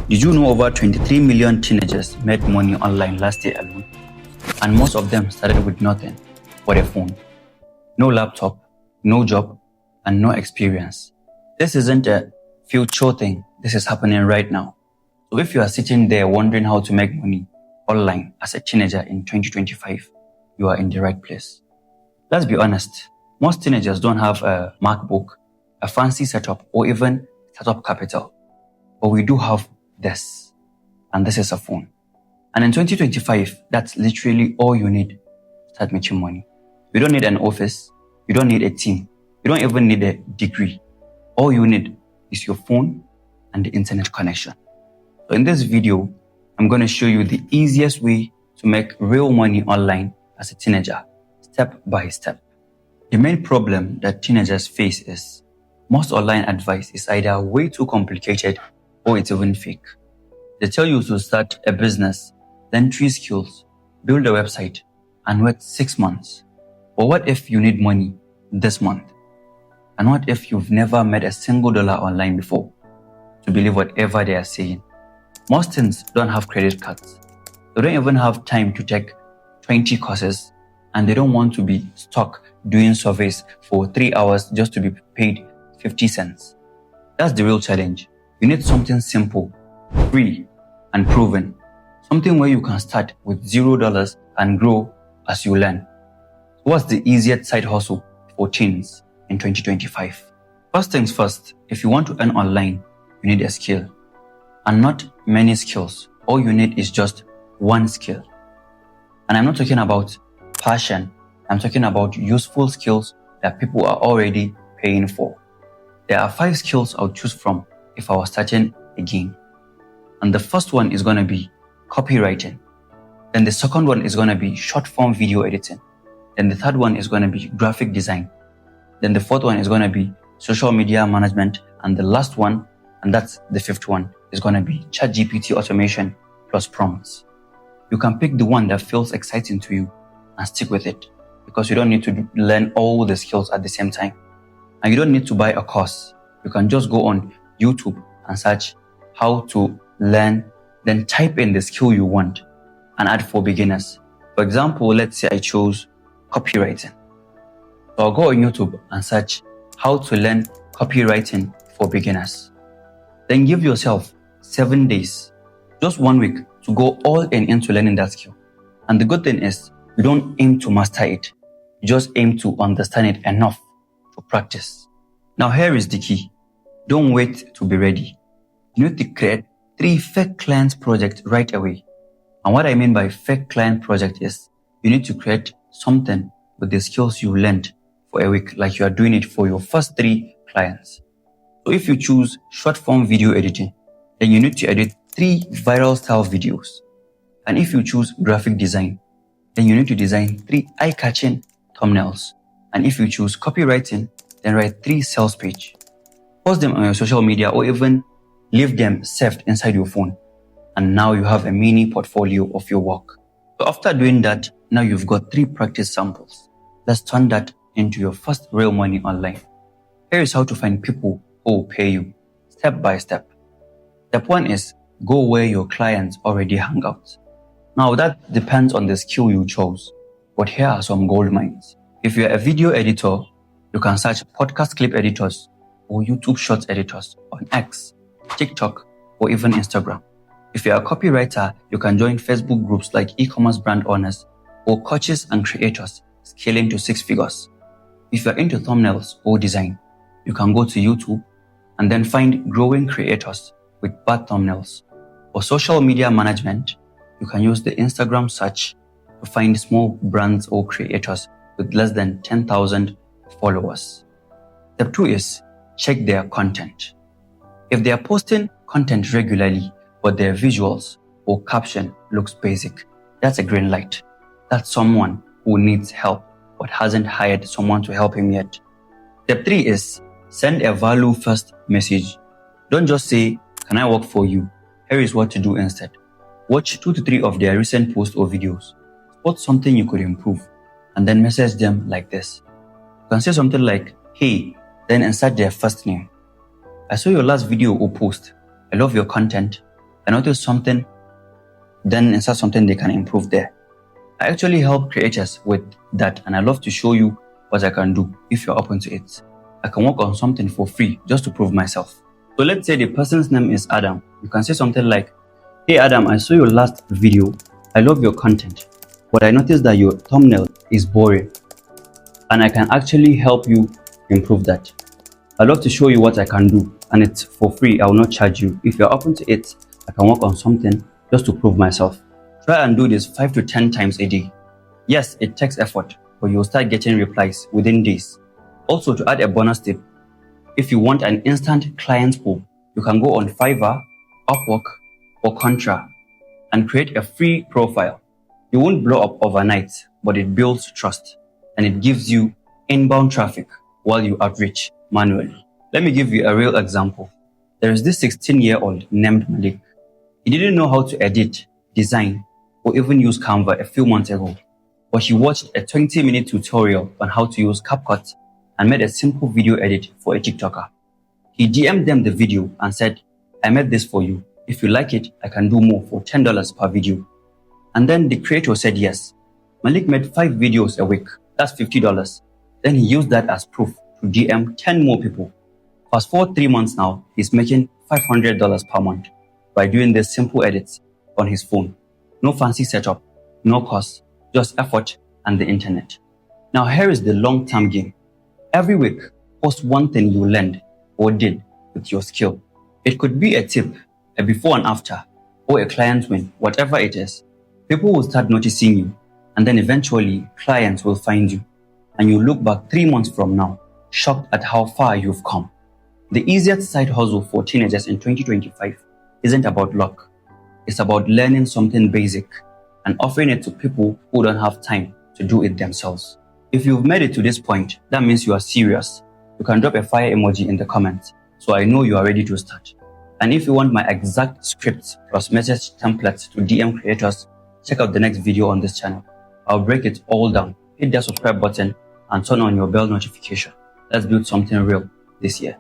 Did you know over 23 million teenagers made money online last year alone? And most of them started with nothing but a phone. No laptop, no job, and no experience. This isn't a future thing. This is happening right now. So if you are sitting there wondering how to make money online as a teenager in 2025, you are in the right place. Let's be honest. Most teenagers don't have a MacBook, a fancy setup, or even startup capital. But we do have this. And this is a phone. And in 2025, that's literally all you need to start making money. You don't need an office. You don't need a team. You don't even need a degree. All you need is your phone and the internet connection. So in this video, I'm going to show you the easiest way to make real money online as a teenager, step by step. The main problem that teenagers face is most online advice is either way too complicated or it's even fake. They tell you to start a business, learn 3 skills, build a website, and wait 6 months. But what if you need money this month? And what if you've never made a single dollar online before to believe whatever they are saying? Most teens don't have credit cards. They don't even have time to take 20 courses, and they don't want to be stuck doing surveys for 3 hours just to be paid 50 cents. That's the real challenge. You need something simple, free, and proven. Something where you can start with $0 and grow as you learn. What's the easiest side hustle for teens in 2025? First things first, if you want to earn online, you need a skill. And not many skills. All you need is just one skill. And I'm not talking about passion. I'm talking about useful skills that people are already paying for. There are 5 skills I would choose from if I was starting again. And the first one is going to be copywriting. Then the second one is going to be short form video editing. Then the third one is going to be graphic design. Then the fourth one is going to be social media management. And the last one, and that's the 5th one, is going to be ChatGPT automation plus prompts. You can pick the one that feels exciting to you and stick with it, because you don't need to learn all the skills at the same time. And you don't need to buy a course. You can just go on YouTube and search how to learn, then type in the skill you want and add for beginners. For example, let's say I chose copywriting. So I'll go on YouTube and search how to learn copywriting for beginners. Then give yourself 7 days, just 1 week, to go all into learning that skill. And the good thing is, you don't aim to master it. You just aim to understand it enough to practice. Now here is the key. Don't wait to be ready. You need to create 3 fake client projects right away. And what I mean by fake client project is, you need to create something with the skills you learned for a week, like you are doing it for your first 3 clients. So if you choose short form video editing, then you need to edit 3 viral style videos. And if you choose graphic design, then you need to design 3 eye-catching thumbnails. And if you choose copywriting, then write 3 sales page. Post them on your social media or even leave them saved inside your phone. And now you have a mini portfolio of your work. So after doing that, now you've got 3 practice samples. Let's turn that into your first real money online. Here is how to find people who will pay you, step by step. Step 1 is go where your clients already hang out. Now that depends on the skill you chose, but here are some gold mines. If you're a video editor, you can search podcast clip editors or YouTube shorts editors on X, TikTok, or even Instagram. If you're a copywriter, you can join Facebook groups like e-commerce brand owners or coaches and creators scaling to 6 figures. If you're into thumbnails or design, you can go to YouTube and then find growing creators with bad thumbnails. For social media management, you can use the Instagram search to find small brands or creators with less than 10,000 followers. Step 2 is check their content. If they are posting content regularly, but their visuals or caption looks basic, that's a green light. That's someone who needs help but hasn't hired someone to help him yet. Step 3 is send a value first message. Don't just say, "Can I work for you?" Here is what to do instead. Watch 2 to 3 of their recent posts or videos. Spot something you could improve, and then message them like this. You can say something like, "Hey," then insert their first name. "I saw your last video or post. I love your content. I notice something, then insert something they can improve there. I actually help creators with that, and I love to show you what I can do if you're open to it. I can work on something for free just to prove myself. So let's say the person's name is Adam. You can say something like, "Hey Adam, I saw your last video. I love your content, but I noticed that your thumbnail is boring, and I can actually help you improve that. I'd love to show you what I can do, and it's for free. I will not charge you. If you're open to it, I can work on something just to prove myself." Try and do this 5 to 10 times a day. Yes, it takes effort, but you'll start getting replies within days. Also, to add a bonus tip, if you want an instant client pool, you can go on Fiverr, Upwork, or Contra and create a free profile. You won't blow up overnight, but it builds trust and it gives you inbound traffic while you outreach manually. Let me give you a real example. There is this 16-year-old named Malik. He didn't know how to edit, design, or even use Canva a few months ago, but he watched a 20-minute tutorial on how to use CapCut and made a simple video edit for a TikToker. He DM'd them the video and said, "I made this for you. If you like it, I can do more for $10 per video." And then the creator said yes. Malik made 5 videos a week. That's $50. Then he used that as proof to DM 10 more people. Fast forward 3 months now, he's making $500 per month by doing these simple edits on his phone. No fancy setup, no cost, just effort and the internet. Now here is the long-term game. Every week, post one thing you learned or did with your skill. It could be a tip, a before and after, or a client win, whatever it is. People will start noticing you, and then eventually clients will find you. And you look back 3 months from now, shocked at how far you've come. The easiest side hustle for teenagers in 2025 isn't about luck. It's about learning something basic and offering it to people who don't have time to do it themselves. If you've made it to this point, that means you are serious. You can drop a fire emoji in the comments so I know you are ready to start. And if you want my exact scripts plus message templates to DM creators, check out the next video on this channel. I'll break it all down. Hit that subscribe button and turn on your bell notification. Let's build something real this year.